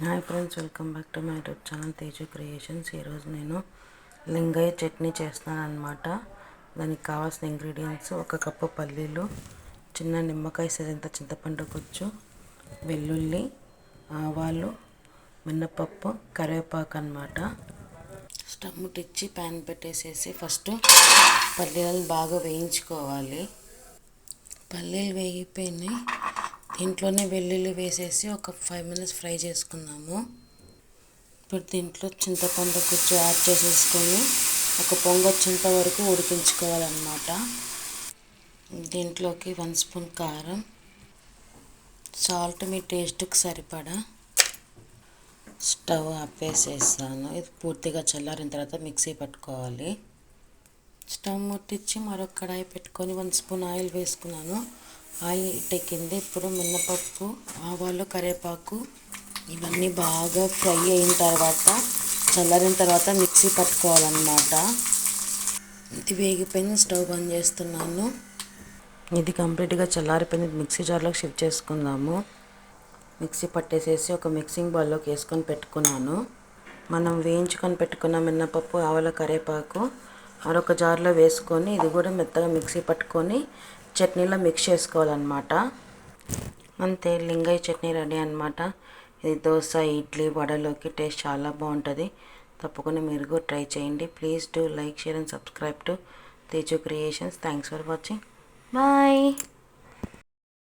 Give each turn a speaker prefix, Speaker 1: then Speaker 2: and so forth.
Speaker 1: Hi friends, welcome back to my YouTube channel Teju creations. ఈరోజు నేను లింగయ్య చట్నీ చేస్తున్నాను అనమాట. దానికి కావాల్సిన ఇంగ్రీడియంట్స్: ఒక కప్పు పల్లీలు, చిన్న నిమ్మకాయ సైజంత చింతపండు గుజ్జు, వెల్లుల్లి, ఆవాలు, మినపప్పు, కరివేపాకు అనమాట. స్టవ్ ముట్టించి ప్యాన్ పెట్టేసేసి ఫస్ట్ పల్లీలను బాగా వేయించుకోవాలి. పల్లీలు వేగిపోయినాయి. దీంట్లోనే వెల్లుల్లి వేసేసి ఒక 5 minutes ఫ్రై చేసుకుందాము. ఇప్పుడు దీంట్లో చింతపండు గుజ్జు యాడ్ చేసేసుకొని ఒక పొంగు వచ్చేంత వరకు ఉడికించుకోవాలన్నమాట. దీంట్లోకి 1 స్పూన్ కారం, సాల్ట్ మీ టేస్ట్కి సరిపడా. స్టవ్ ఆపేసేసాను. ఇది పూర్తిగా చల్లారిన తర్వాత మిక్సీ పట్టుకోవాలి. స్టవ్ ముట్టించి మరొక కడాయి పెట్టుకొని 1 స్పూన్ ఆయిల్ వేసుకున్నాను. ఆయిల్ ఎక్కింది. ఇప్పుడు మినపప్పు, ఆవాలు, కరివేపాకు ఇవన్నీ బాగా ఫ్రై అయిన తర్వాత చల్లారిన తర్వాత మిక్సీ పట్టుకోవాలన్నమాట. ఇది వేగిపోయింది. స్టవ్ బంద్ చేస్తున్నాను. ఇది కంప్లీట్గా చల్లారిపోయింది. మిక్సీ జార్లోకి షిఫ్ట్ చేసుకుందాము. మిక్సీ పట్టేసేసి ఒక మిక్సింగ్ బౌల్లోకి వేసుకొని పెట్టుకున్నాను. మనం వేయించుకొని పెట్టుకున్న మినపప్పు, ఆవాల, కరివేపాకు మరొక జార్లో వేసుకొని ఇది కూడా మెత్తగా మిక్సీ పట్టుకొని చట్నీలో మిక్స్ చేసుకోవాలన్నమాట. అంతే, లింగయ్య చట్నీ రెడీ అనమాట. ఇది దోశ, ఇడ్లీ, వడలోకి టేస్ట్ చాలా బాగుంటుంది. తప్పకుండా మీరు కూడా ట్రై చేయండి. Please do like, share and subscribe to Teju creations. Thanks for watching. Bye.